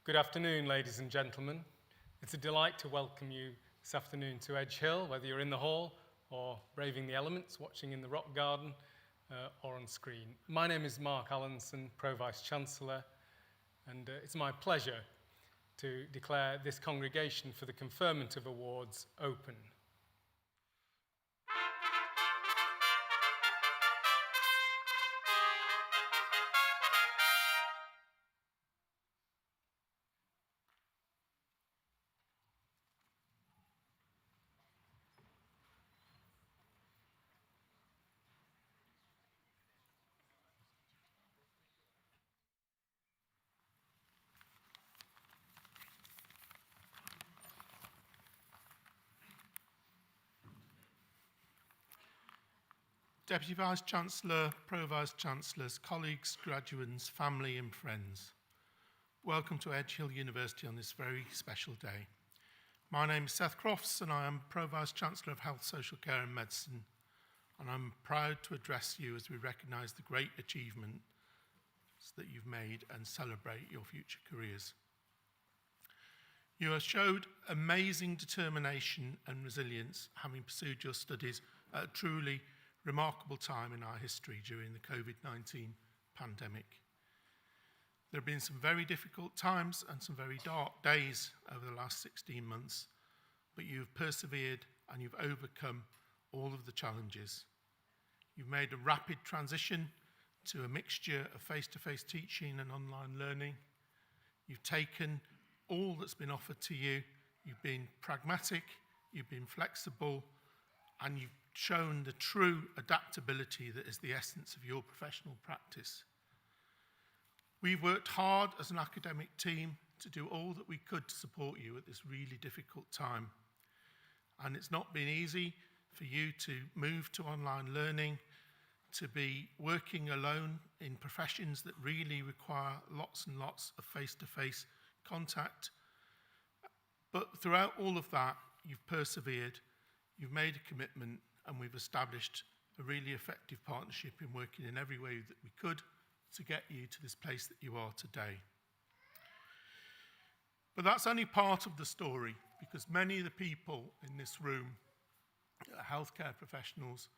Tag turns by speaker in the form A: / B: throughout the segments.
A: Good afternoon, ladies and gentlemen. It's a delight to welcome you this afternoon to Edge Hill, whether you're in the hall or braving the elements, watching in the rock garden or on screen. My name is Mark Allenson, Pro Vice-Chancellor, and it's my pleasure to declare this congregation for the conferment of awards open.
B: Deputy Vice-Chancellor, Pro Vice-Chancellors, colleagues, graduates, family and friends, welcome to Edge Hill University on this very special day. My name is Seth Crofts and I am Pro Vice-Chancellor of Health, Social Care and Medicine, and I'm proud to address you as we recognise the great achievements that you've made and celebrate your future careers. You have showed amazing determination and resilience having pursued your studies at a truly remarkable time in our history during the COVID-19 pandemic. There have been some very difficult times and some very dark days over the last 16 months, but you've persevered and you've overcome all of the challenges. You've made a rapid transition to a mixture of face-to-face teaching and online learning. You've taken all that's been offered to you. You've been pragmatic, you've been flexible, and you've shown the true adaptability that is the essence of your professional practice. We've worked hard as an academic team to do all that we could to support you at this really difficult time. And it's not been easy for you to move to online learning, to be working alone in professions that really require lots and lots of face-to-face contact. But throughout all of that, you've persevered, you've made a commitment, and we've established a really effective partnership in working in every way that we could to get you to this place that you are today. But that's only part of the story, because many of the people in this room, healthcare professionals,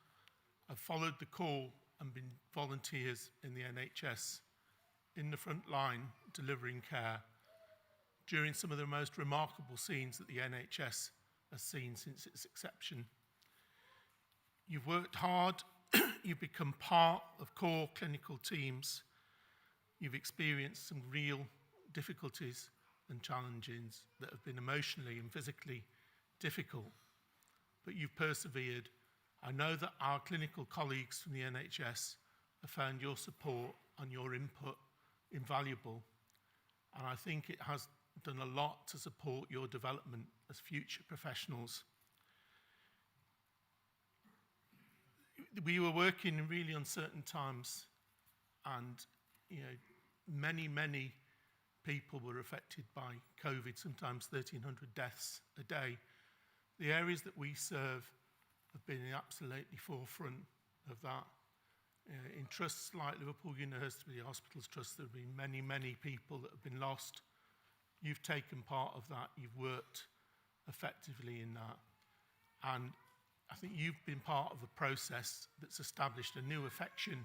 B: have followed the call and been volunteers in the NHS, in the front line, delivering care, during some of the most remarkable scenes that the NHS has seen since its inception. You've worked hard, you've become part of core clinical teams, you've experienced some real difficulties and challenges that have been emotionally and physically difficult, but you've persevered. I know that our clinical colleagues from the NHS have found your support and your input invaluable, and I think it has done a lot to support your development as future professionals. We were working in really uncertain times, and many people were affected by COVID, sometimes 1,300 deaths a day. The areas that we serve have been in the absolutely forefront of that. In trusts like Liverpool University Hospitals Trust, there have been many people that have been lost. You've taken part of that, you've worked effectively in that. And I think you've been part of a process that's established a new affection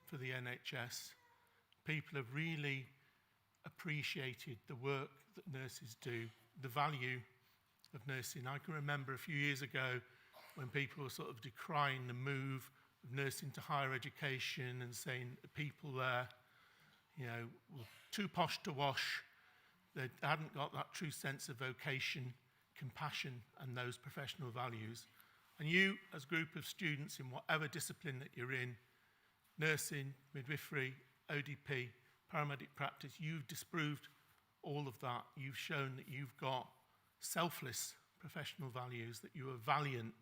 B: for the NHS. People have really appreciated the work that nurses do, the value of nursing. I can remember a few years ago when people were sort of decrying the move of nursing to higher education and saying the people there, were too posh to wash. They hadn't got that true sense of vocation, compassion, and those professional values. And you, as a group of students in whatever discipline that you're in, nursing, midwifery, ODP, paramedic practice, you've disproved all of that. You've shown that you've got selfless professional values, that you are valiant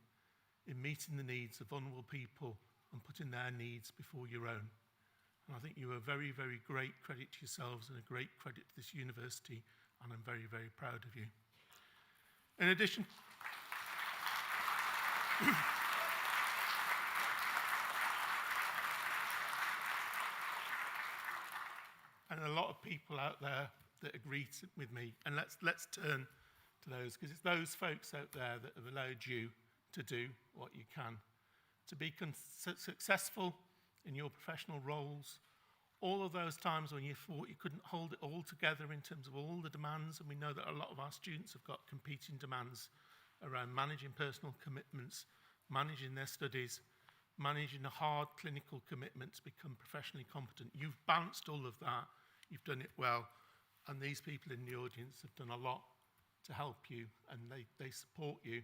B: in meeting the needs of vulnerable people and putting their needs before your own. And I think you are a very great credit to yourselves and a great credit to this university, and I'm very proud of you. In addition, and a lot of people out there that agree with me. And let's turn to those, because it's those folks out there that have allowed you to do what you can, to be successful in your professional roles. All of those times when you thought you couldn't hold it all together in terms of all the demands, and we know that a lot of our students have got competing demands around managing personal commitments, managing their studies, managing a hard clinical commitment to become professionally competent. You've balanced all of that, you've done it well, and these people in the audience have done a lot to help you, and they support you,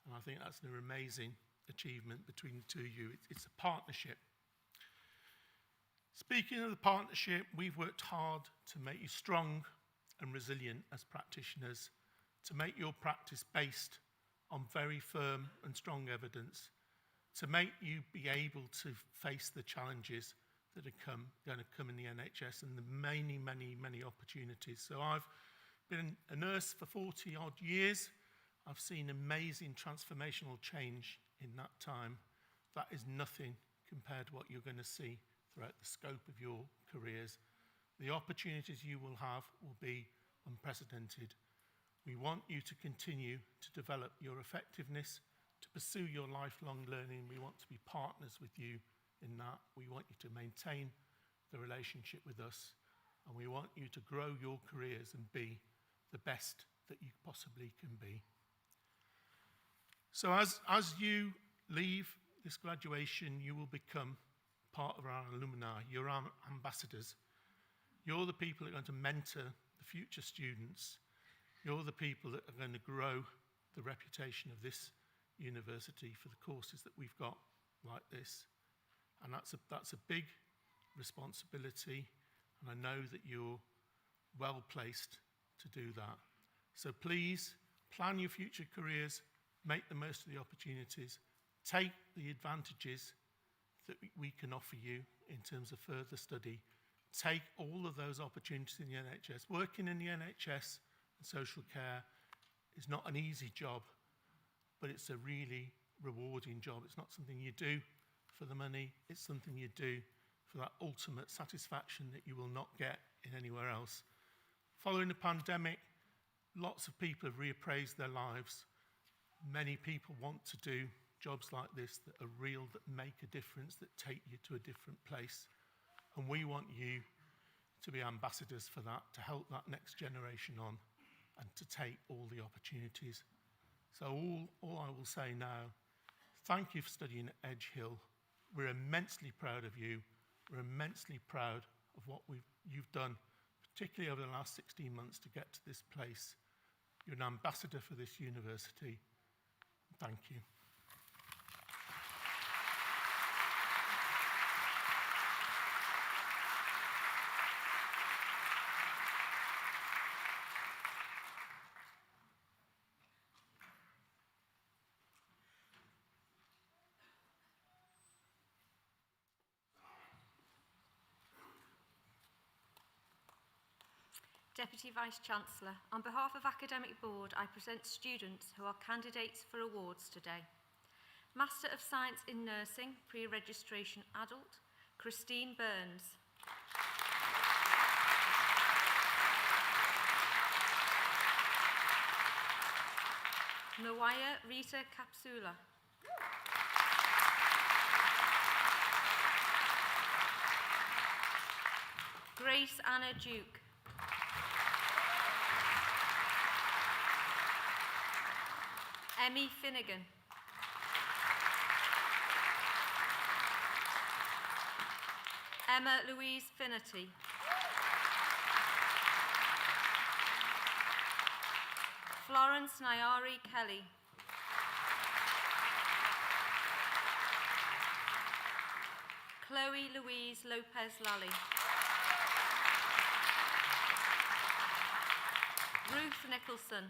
B: and I think that's an amazing achievement between the two of you. It's a partnership. Speaking of the partnership, we've worked hard to make you strong and resilient as practitioners, to make your practice based on very firm and strong evidence, to make you be able to face the challenges that are going to come in the NHS and the many, many, many opportunities. So I've been a nurse for 40 odd years. I've seen amazing transformational change in that time. That is nothing compared to what you're going to see throughout the scope of your careers. The opportunities you will have will be unprecedented. We want you to continue to develop your effectiveness, to pursue your lifelong learning. We want to be partners with you in that. We want you to maintain the relationship with us, and we want you to grow your careers and be the best that you possibly can be. So as you leave this graduation, you will become part of our alumni. You're our ambassadors. You're the people that are going to mentor the future students. You're the people that are going to grow the reputation of this university for the courses that we've got like this. And that's a big responsibility, and I know that you're well placed to do that. So please plan your future careers, make the most of the opportunities, take the advantages that we can offer you in terms of further study. Take all of those opportunities in the NHS. Working in the NHS and social care is not an easy job, but it's a really rewarding job. It's not something you do for the money, it's something you do for that ultimate satisfaction that you will not get in anywhere else. Following the pandemic, lots of people have reappraised their lives. Many people want to do jobs like this that are real, that make a difference, that take you to a different place. And we want you to be ambassadors for that, to help that next generation on and to take all the opportunities. So all I will say now, thank you for studying at Edge Hill. We're immensely proud of you. We're immensely proud of what you've done, particularly over the last 16 months to get to this place. You're an ambassador for this university. Thank you.
C: Deputy Vice-Chancellor, on behalf of Academic Board, I present students who are candidates for awards today. Master of Science in Nursing, Pre-Registration Adult, Christine Burns. Nawaya Rita Kapsula. Grace Anna Duke. Emmy Finnegan. Emma Louise Finnerty. Florence Nyari Kelly. Chloe Louise Lopez Lally. Ruth Nicholson.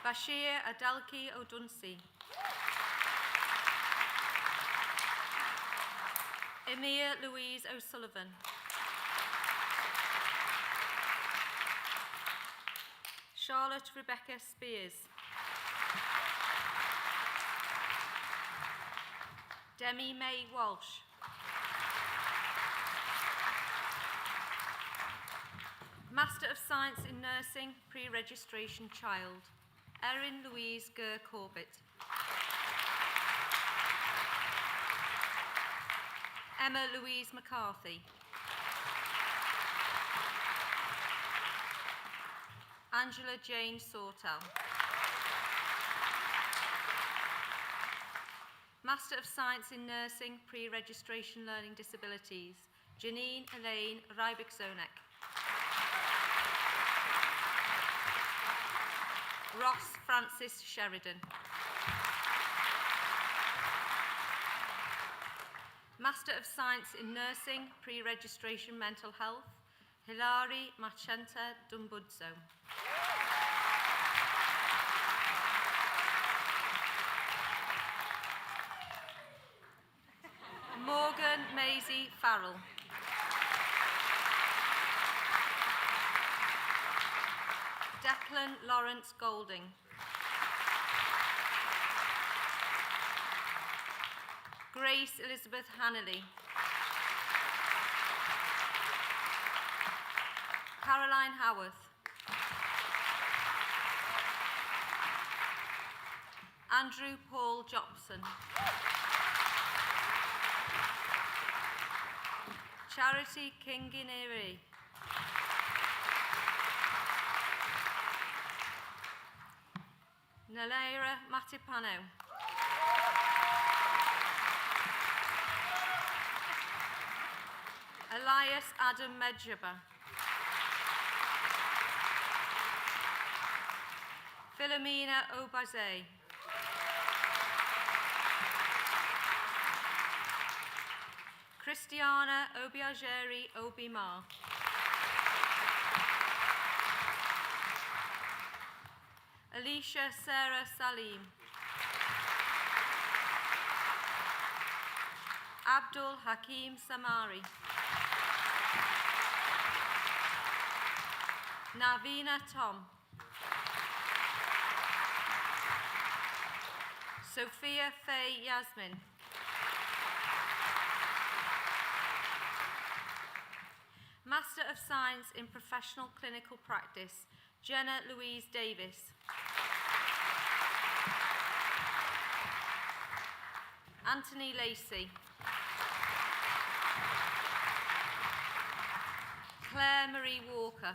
C: Bashir Adalki Odunsi. Emir Louise O'Sullivan. Charlotte Rebecca Spears. Demi May Walsh. Master of Science in Nursing, Pre-Registration Child, Erin Louise Gurr Corbett. Emma Louise McCarthy. Angela Jane Sawtell. Master of Science in Nursing, Pre-Registration Learning Disabilities, Janine Elaine Rybik-Zonek. Ross Francis Sheridan. Master of Science in Nursing, Pre-Registration Mental Health, Hilary Machenta Dumbudzo. Morgan Maisie Farrell. Declan Lawrence Golding. Grace Elizabeth Hannelly. Caroline Howarth. Andrew Paul Jobson. Charity Kingineri. Nalaira Matipano. Elias Adam Medjaba. Philomena Obaze. Christiana Obiageri Obimar. Alicia Sarah Salim. Abdul Hakim Samari. Navina Tom. Sophia Faye Yasmin. Master of Science in Professional Clinical Practice, Jenna Louise Davis. Anthony Lacey. Claire Marie Walker.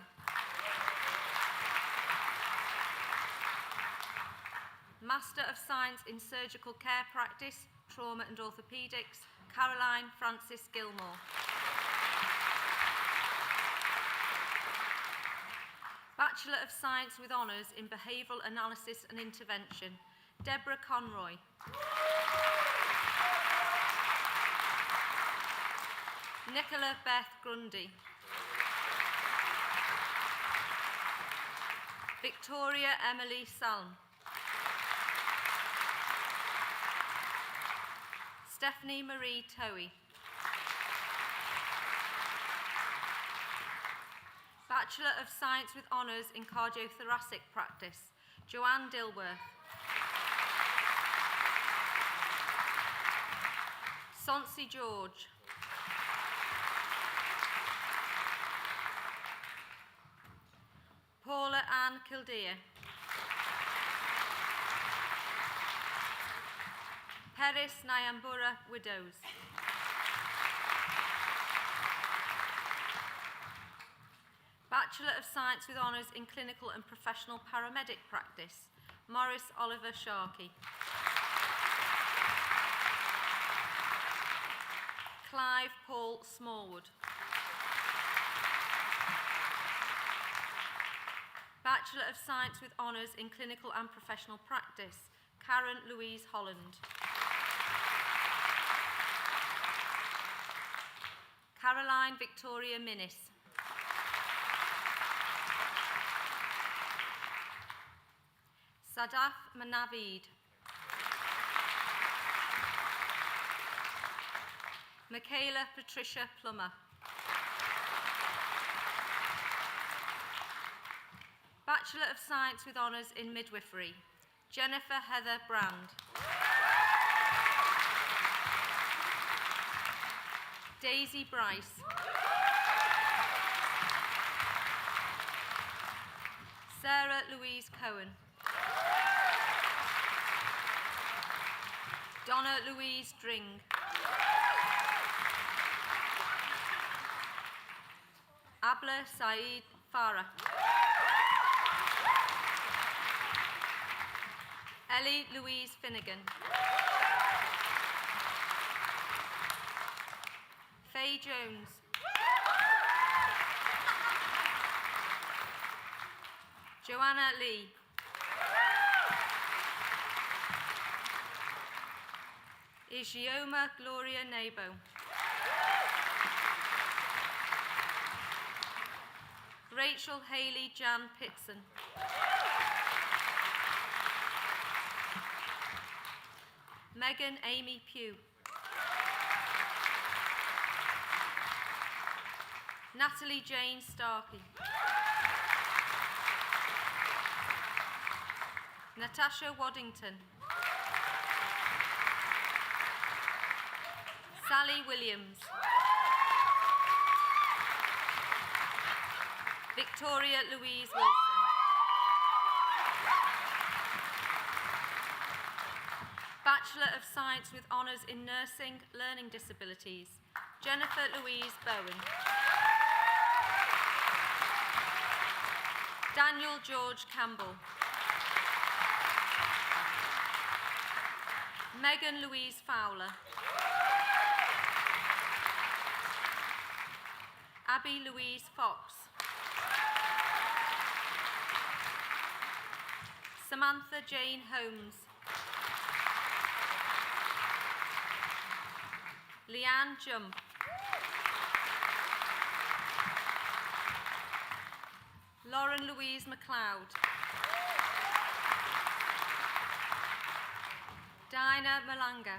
C: Master of Science in Surgical Care Practice, Trauma and Orthopaedics, Caroline Francis Gilmore. Bachelor of Science with Honours in Behavioural Analysis and Intervention, Deborah Conroy. Nicola Beth Grundy. Victoria Emily Salm. Stephanie Marie Towie. Bachelor of Science with Honours in Cardiothoracic Practice, Joanne Dilworth. Sonsi George. Paula Ann Kildare. Peris Nyambura Widows. Bachelor of Science with Honours in Clinical and Professional Paramedic Practice, Morris Oliver Sharkey. Clive Paul Smallwood. Bachelor of Science with Honours in Clinical and Professional Practice, Karen Louise Holland. Caroline Victoria Minnis. Sadaf Manavid. Michaela Patricia Plummer. Bachelor of Science with Honours in Midwifery, Jennifer Heather Brand. Daisy Bryce. Sarah Louise Cohen. Donna Louise Dring. Abla Saeed Farah. Ellie Louise Finnegan. Faye Jones. Joanna Lee. Ishioma Gloria Nebo. Rachel Haley Jan Pitson. Megan Amy Pugh. Natalie Jane Starkey. Natasha Waddington. Sally Williams. Victoria Louise Wilson. Bachelor of Science with Honours in Nursing, Learning Disabilities, Jennifer Louise Bowen. Daniel George Campbell. Megan Louise Fowler. Abby Louise Fox. Samantha Jane Holmes. Leanne Jump. Lauren Louise MacLeod. Dinah Malanga.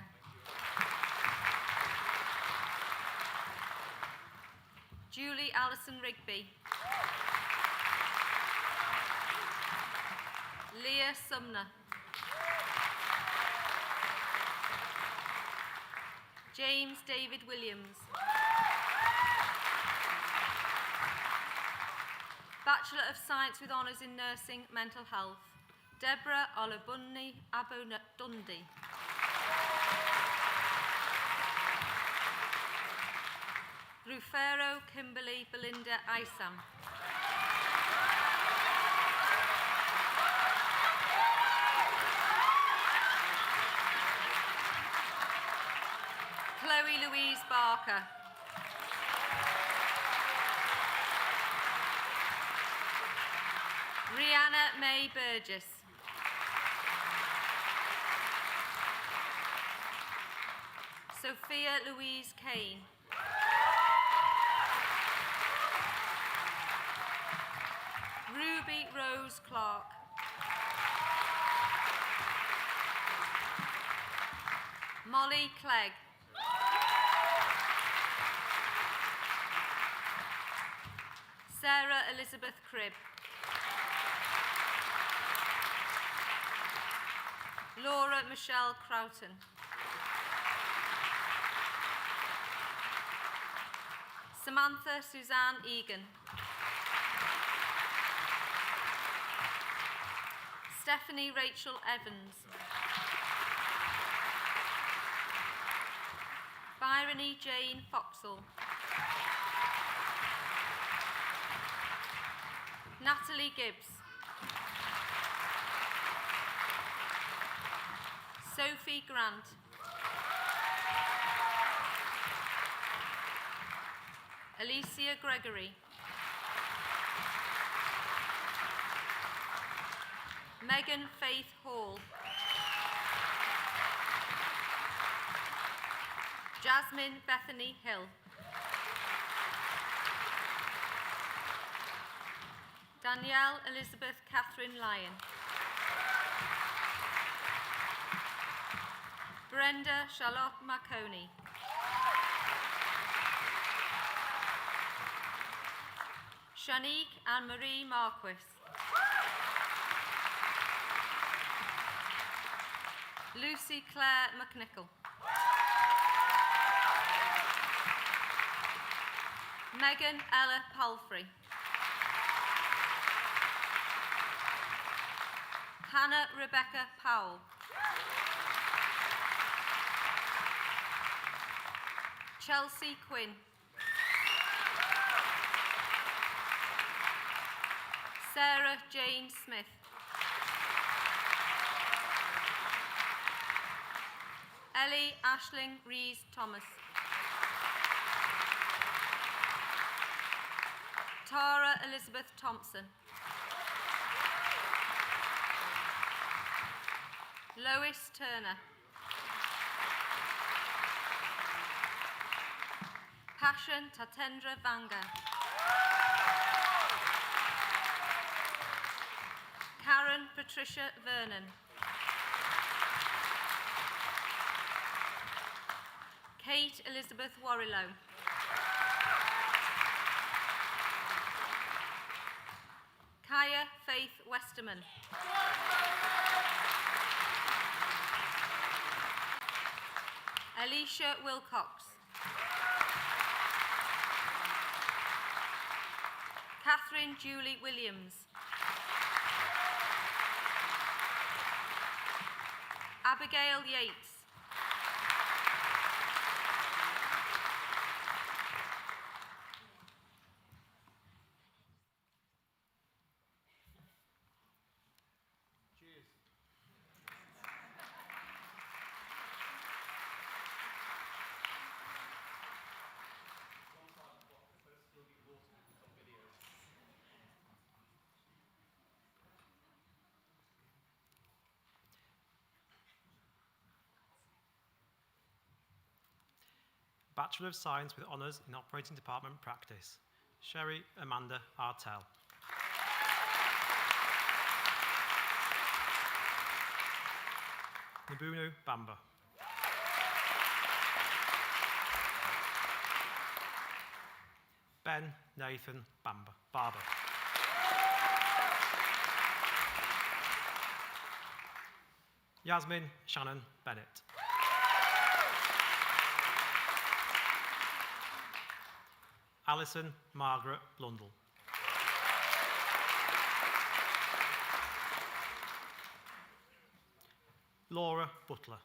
C: Julie Allison Rigby. Leah Sumner. James David Williams. Bachelor of Science with Honours in Nursing, Mental Health, Deborah Olabunni Abodundi. Rufero Kimberly Belinda Isam. Chloe Louise Barker. Rihanna May Burgess. Sophia Louise Kane. Ruby Rose Clark. Molly Clegg. Sarah Elizabeth Cribb. Laura Michelle Croughton. Samantha Suzanne Egan. Stephanie Rachel Evans. Byrony Jane Foxall. Natalie Gibbs. Sophie Grant. Alicia Gregory. Megan Faith Hall. Jasmine Bethany Hill. Danielle Elizabeth Catherine Lyon. Brenda Charlotte Marconi. Shanique Anne-Marie Marquis. Lucy Claire McNichol. Megan Ella Palfrey. Hannah Rebecca Powell. Chelsea Quinn. Sarah Jane Smith. Ellie Ashling Rees Thomas. Tara Elizabeth Thompson. Lois Turner. Passion Tatendra Vanga. Karen Patricia Vernon. Kate Elizabeth Warrilow. Kaya Faith Westerman. Alicia Wilcox. Catherine Julie Williams. Abigail Yates.
D: Bachelor of Science with Honours in Operating Department Practice, Sherry Amanda Artell. Nabunu Bamba. Ben Nathan Barber. Yasmin Shannon Bennett. Alison Margaret Blundell. Laura Butler.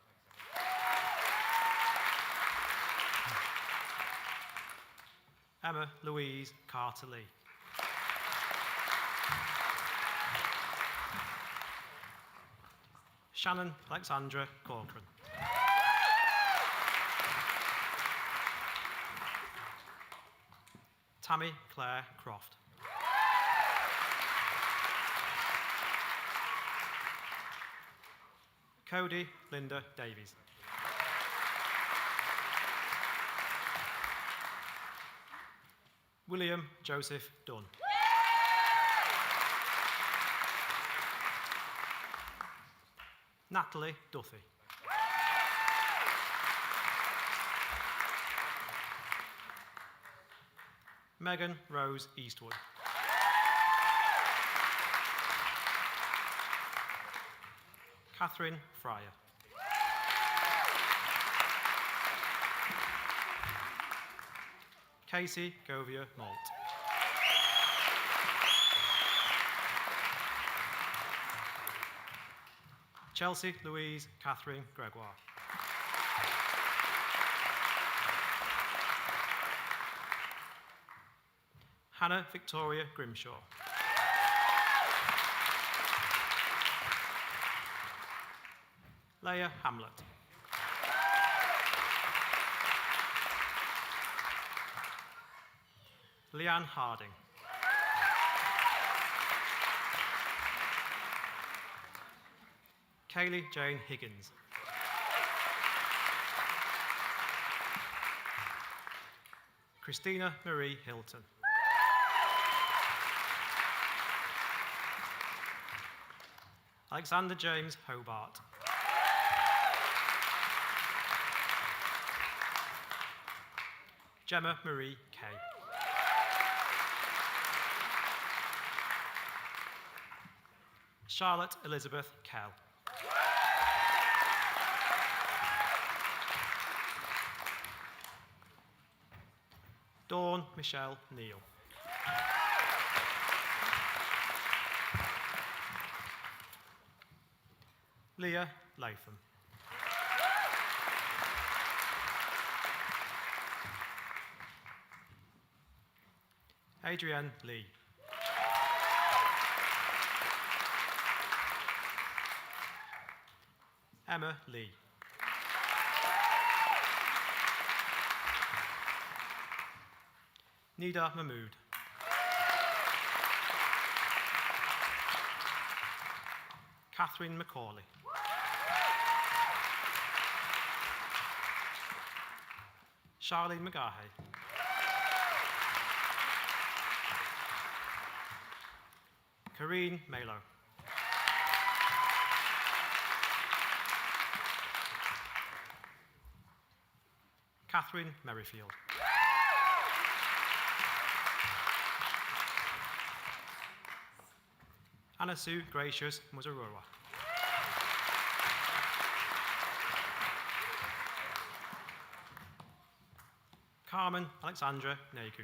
D: Emma Louise Carter-Lee. Shannon Alexandra Corcoran. Tammy Claire Croft. Cody Linda Davies. William Joseph Dunn. Natalie Duffy. Megan Rose Eastwood. Catherine Fryer. Casey Govia Malt. Chelsea Louise Catherine Gregoire. Hannah Victoria Grimshaw. Leah Hamlet. Leanne Harding. Kaylee Jane Higgins. Christina Marie Hilton. Alexander James Hobart. Gemma Marie Kay. Charlotte Elizabeth Kell. Dawn Michelle Neal. Leah Latham. Adrienne Lee. Emma Lee. Nida Mahmood. Catherine McCauley. Charlene McGahey. Kareen Melo. Catherine Merrifield. Anna Sue Gracious Muzarura. Carmen Alexandra Negu.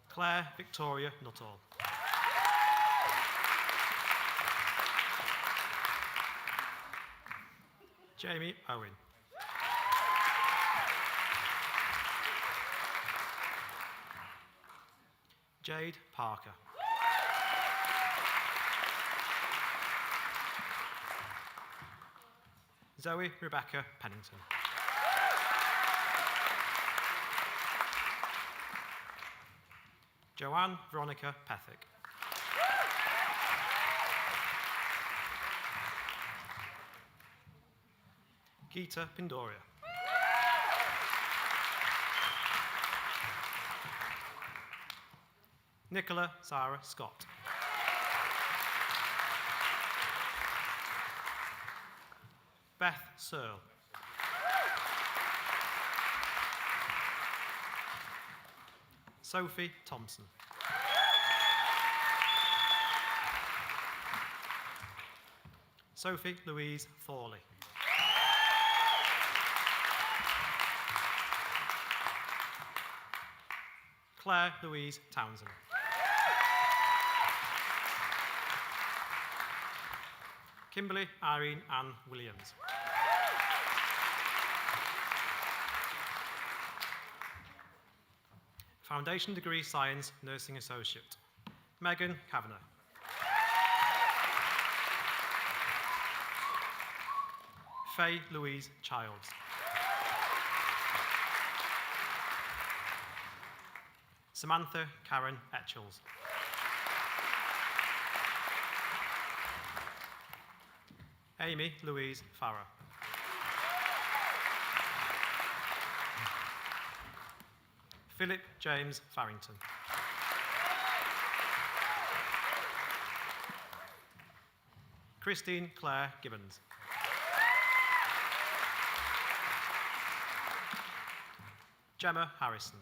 D: Claire Victoria Nuttall. Jamie Owen. Jade Parker. Zoe Rebecca Pennington. Joanne Veronica Pethick. Geeta Pindoria. Nicola Sarah Scott. Beth Searle. Sophie Thompson. Sophie Louise Thorley. Claire Louise Townsend. Kimberly Irene Ann Williams. Foundation Degree Science Nursing Associate, Megan Kavanagh. Faye Louise Childs. Samantha Karen Etchells. Amy Louise Farrer. Philip James Farrington. Christine Claire Gibbons. Gemma Harrison.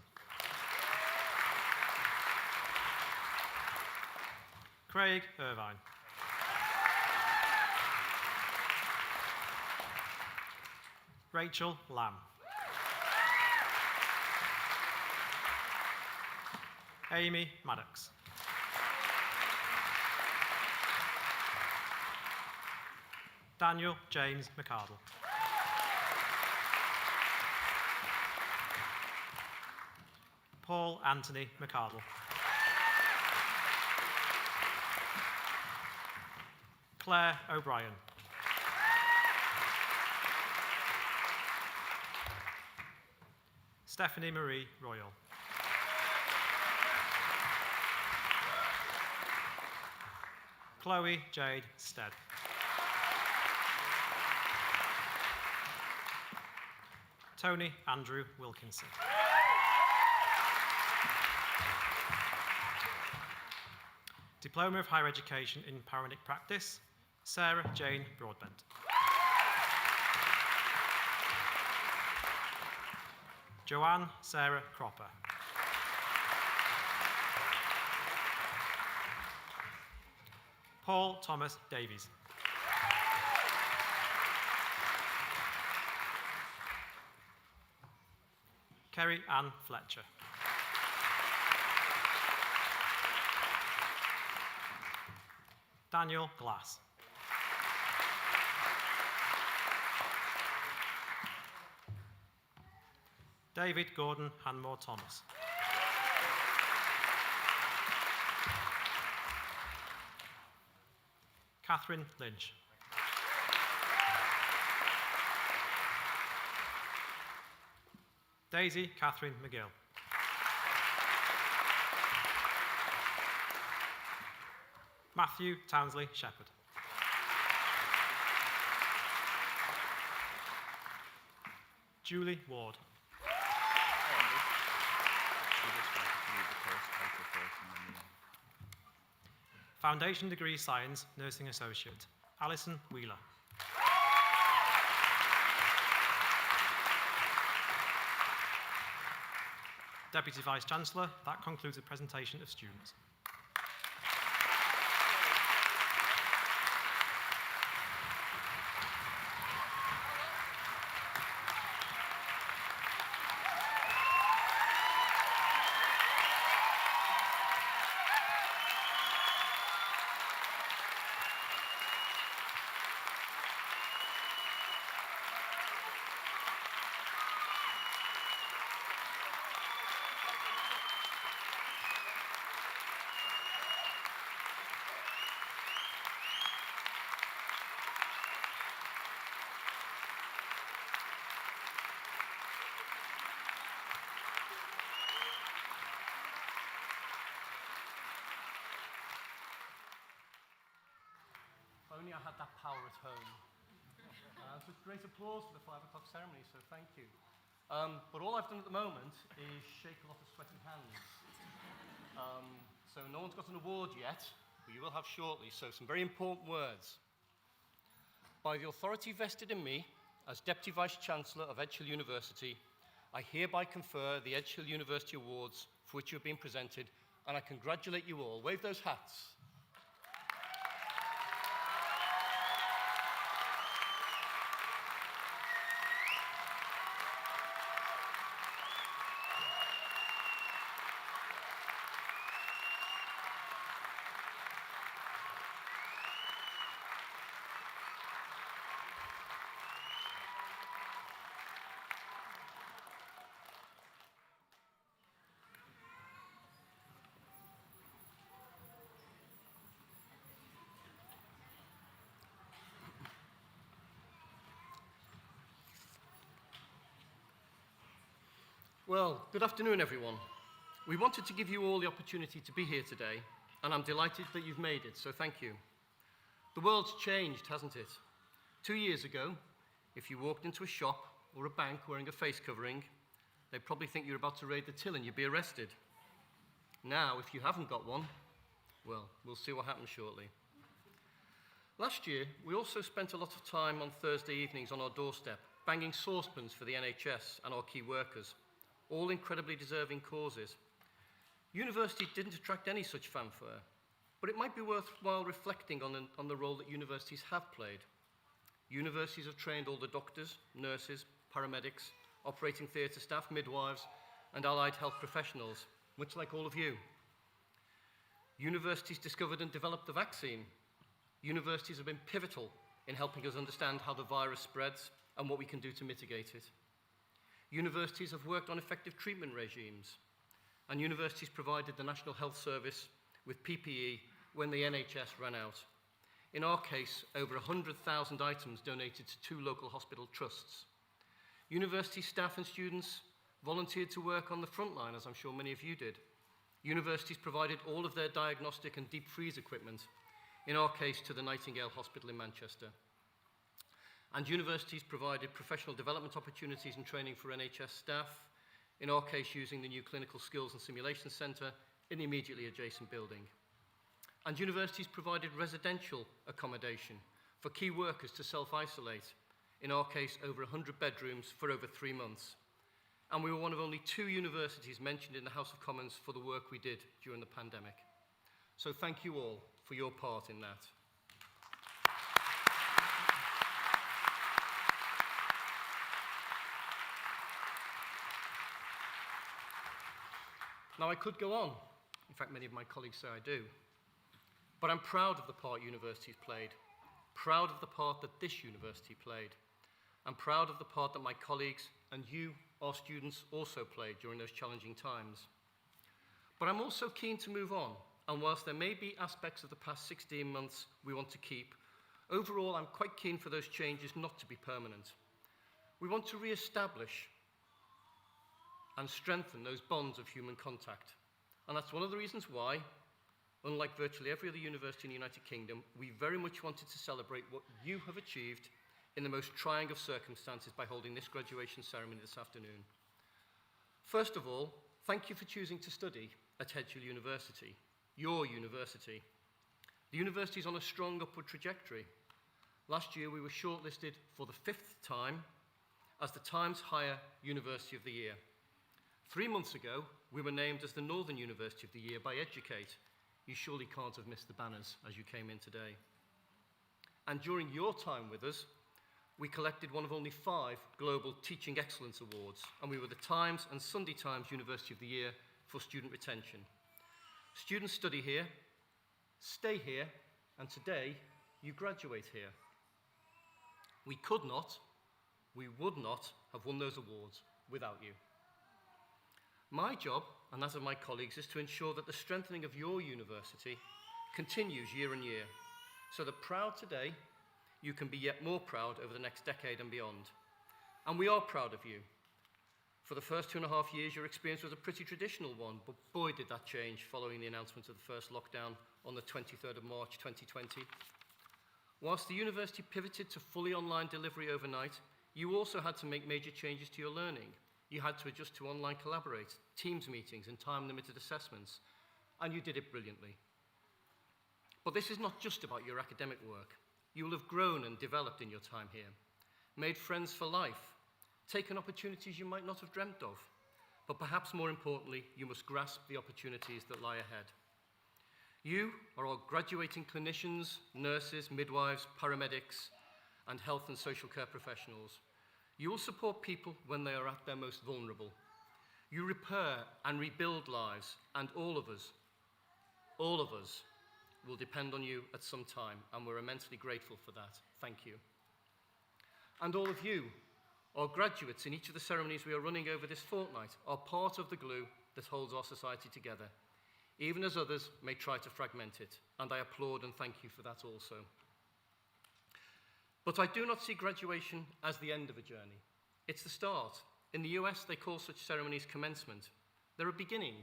D: Craig Irvine. Rachel Lamb. Amy Maddox. Daniel James McArdle. Paul Anthony McArdle. Claire O'Brien. Stephanie Marie Royal. Chloe Jade Stead. Tony Andrew Wilkinson. Diploma of Higher Education in Paramedic Practice, Sarah Jane Broadbent. Joanne Sarah Cropper. Paul Thomas Davies. Kerry Ann Fletcher. Daniel Glass. David Gordon Hanmore Thomas. Catherine Lynch. Daisy Catherine McGill. Matthew Townsley Shepherd. Julie Ward. Foundation Degree Science, Nursing Associate, Alison Wheeler. Deputy Vice-Chancellor, that concludes the presentation of students.
E: If only I had that power at home. Such great applause for the 5 o'clock ceremony, so thank you. But all I've done at the moment is shake a lot of sweaty hands. So no one's got an award yet, but you will have shortly, so some very important words. By the authority vested in me as Deputy Vice-Chancellor of Edge Hill University, I hereby confer the Edge Hill University Awards for which you have been presented, and I congratulate you all. Wave those hats. Well, good afternoon, everyone. We wanted to give you all the opportunity to be here today, and I'm delighted that you've made it, so thank you. The world's changed, hasn't it? 2 years ago, if you walked into a shop or a bank wearing a face covering, they'd probably think you're about to raid the till and you'd be arrested. Now, if you haven't got one, well, we'll see what happens shortly. Last year, we also spent a lot of time on Thursday evenings on our doorstep, banging saucepans for the NHS and our key workers, all incredibly deserving causes. University didn't attract any such fanfare, but it might be worthwhile reflecting on the role that universities have played. Universities have trained all the doctors, nurses, paramedics, operating theatre staff, midwives, and allied health professionals, much like all of you. Universities discovered and developed the vaccine. Universities have been pivotal in helping us understand how the virus spreads and what we can do to mitigate it. Universities have worked on effective treatment regimes, and universities provided the National Health Service with PPE when the NHS ran out. In our case, over 100,000 items donated to 2 local hospital trusts. University staff and students volunteered to work on the front line, as I'm sure many of you did. Universities provided all of their diagnostic and deep freeze equipment, in our case to the Nightingale Hospital in Manchester. And universities provided professional development opportunities and training for NHS staff, in our case using the new Clinical Skills and Simulation Centre in the immediately adjacent building. And universities provided residential accommodation for key workers to self-isolate, in our case over 100 bedrooms for over 3 months. And we were one of only 2 universities mentioned in the House of Commons for the work we did during the pandemic. So thank you all for your part in that. Now, I could go on. In fact, many of my colleagues say I do. But I'm proud of the part universities played, proud of the part that this university played, and proud of the part that my colleagues and you, our students, also played during those challenging times. But I'm also keen to move on, and whilst there may be aspects of the past 16 months we want to keep, overall I'm quite keen for those changes not to be permanent. We want to re-establish and strengthen those bonds of human contact. And that's one of the reasons why, unlike virtually every other university in the United Kingdom, we very much wanted to celebrate what you have achieved in the most trying of circumstances by holding this graduation ceremony this afternoon. First of all, thank you for choosing to study at Edgehill University, your university. The university is on a strong upward trajectory. Last year we were shortlisted for the 5th time as the Times Higher University of the Year. 3 months ago, we were named as the Northern University of the Year by Educate. You surely can't have missed the banners as you came in today. And during your time with us, we collected one of only 5 Global Teaching Excellence Awards, and we were the Times and Sunday Times University of the Year for student retention. Students study here, stay here, and today you graduate here. We could not, we would not have won those awards without you. My job, and that of my colleagues, is to ensure that the strengthening of your university continues year on year, so that proud today, you can be yet more proud over the next decade and beyond. And we are proud of you. For the first 2.5 years, your experience was a pretty traditional one, but boy did that change following the announcement of the first lockdown on the 23rd of March 2020. Whilst the university pivoted to fully online delivery overnight, you also had to make major changes to your learning. You had to adjust to online collaborate, Teams meetings, and time-limited assessments, and you did it brilliantly. But this is not just about your academic work. You will have grown and developed in your time here, made friends for life, taken opportunities you might not have dreamt of, but perhaps more importantly, you must grasp the opportunities that lie ahead. You are all graduating clinicians, nurses, midwives, paramedics, and health and social care professionals. You will support people when they are at their most vulnerable. You repair and rebuild lives, and all of us will depend on you at some time, and we're immensely grateful for that. Thank you. And all of you, our graduates in each of the ceremonies we are running over this fortnight, are part of the glue that holds our society together, even as others may try to fragment it, and I applaud and thank you for that also. But I do not see graduation as the end of a journey. It's the start. In the US, they call such ceremonies commencement. They're a beginning.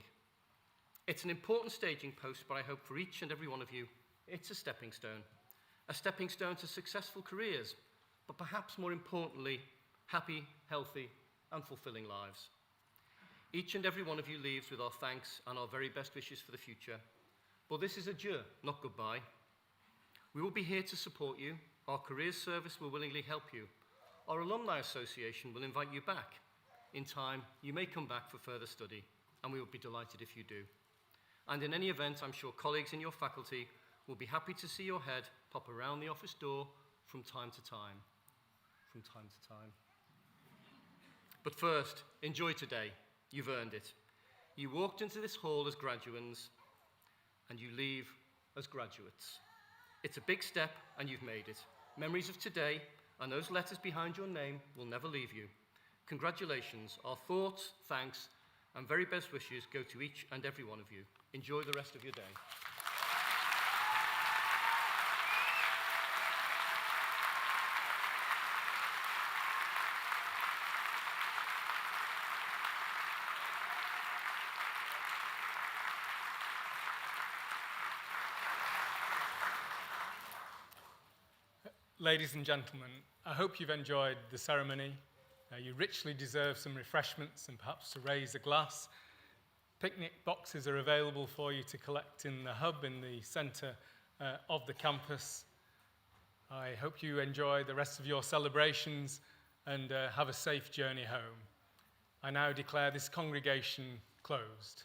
E: It's an important staging post, but I hope for each and every one of you, it's a stepping stone to successful careers, but perhaps more importantly, happy, healthy, and fulfilling lives. Each and every one of you leaves with our thanks and our very best wishes for the future. But this is adieu, not goodbye. We will be here to support you. Our careers service will willingly help you. Our alumni association will invite you back. In time, you may come back for further study, and we will be delighted if you do. And in any event, I'm sure colleagues in your faculty will be happy to see your head pop around the office door from time to time. But first, enjoy today. You've earned it. You walked into this hall as graduands, and you leave as graduates. It's a big step, and you've made it. Memories of today and those letters behind your name will never leave you. Congratulations. Our thoughts, thanks, and very best wishes go to each and every one of you. Enjoy the rest of your day.
A: Ladies and gentlemen, I hope you've enjoyed the ceremony. You richly deserve some refreshments and perhaps to raise a glass. Picnic boxes are available for you to collect in the hub in the centre of the campus. I hope you enjoy the rest of your celebrations and have a safe journey home. I now declare this congregation closed.